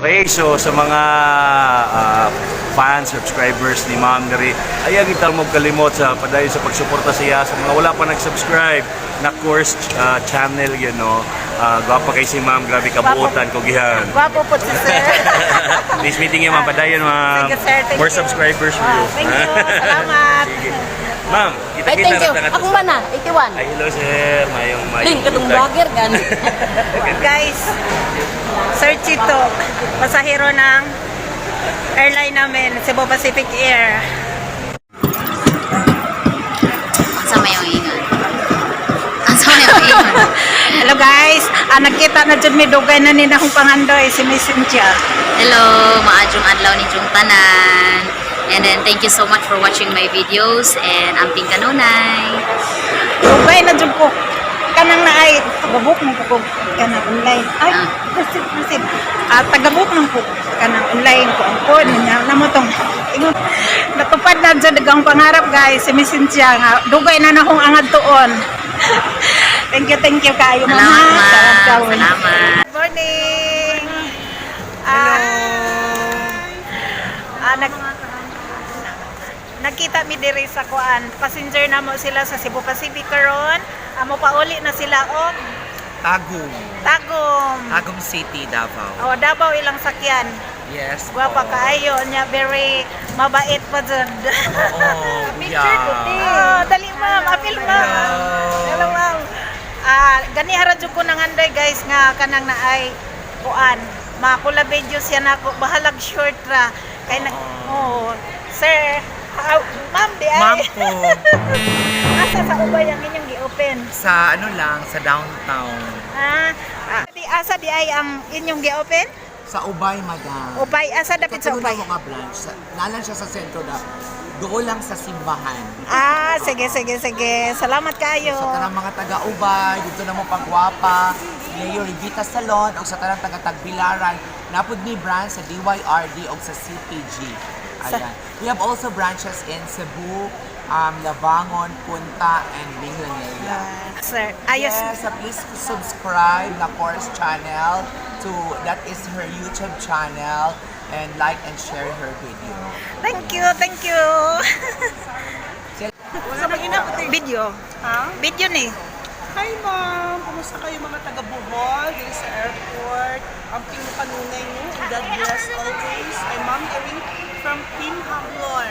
Okay, so sa mga fans, subscribers ni Ma'am Neri, ayaw kita mo kalimot sa padayon sa pagsuporta siya sa mga wala pa nag-subscribe na course channel, you know. Gwapa kay si Ma'am, grabe kabuutan ko gihan. Gwapo po si sir. Please meeting you Ma'am, padayon Ma'am. Thank you, sir. Thank More you. subscribers for you. Thank you. Salamat. Sige. Ma'am, Ay, kita-kita thank you. na Ako man na, 81. Ay, hello sir. Mayong Link, katong vlogger gan. Guys, Sir Chito, pasahero ng airline namin, Cebu Pacific Air. Sa may ingon. Sa may ingon. Hello guys, nagkita na dyan may dugay na nila akong pangandoy, si Miss Cynthia. Hello, maadjong adlaw ni Jung tanan. And then thank you so much for watching my videos and amping kanunay. Dugay na dyan ko. Kanang na ay, tagabuk ng ko kanang online. Ay, proceed. Tagabuk ng ko kanang online ko. Ang po, namo tong natupad na dyan dagang pangarap guys, si Miss Cynthia nga. Dugay na akong angad tuon. Thank you kayo mga. Salamat, ma'am. Salamat. Good morning. Nagkita mi diri sa kuan. Passenger na mo sila sa Cebu Pacific karon. Amo pauli na sila og Tagum. Tagum City, Davao. O Davao ilang sakyan. Yes. Gwapa kaayo nya, very mabait pa dyan. Oo, Dali ma'am, apil ma'am. Hello ma'am. Gani hara jud ko nanganday guys nga kanang naay kuan. Makula video siya nako bahalag short ra kay na sir. Ma'am di ay. Ma'am po. Asa sa ubay ang inyong gi-open? Sa ano lang, sa downtown. Asa di ay ang inyong gi-open? Sa Ubay, madam. Ubay, asa dapit sa ubay? Sa branch. Nalan siya sa sentro na. Doon lang sa simbahan. Sige. Salamat kayo. Sa tanang mga taga-Ubay, dito na mo pagwapa, Mayor Rivita Salon, o sa tanang taga-Tagbilaran, napod ni branch sa DYRD o sa CPG. Ayan. We have also branches in Cebu, Labangon, Punta, and Binglanella. Sir, ayos. Yes, please subscribe na course channel to, that is her YouTube channel, and like and share her video. Thank you. Video. Video ni. Hi ma'am! Kumusta kayo mga taga-Bohol dito sa airport? Ang kanunay niyo, and God bless always. I'm Ma'am Erin from Team Hablor.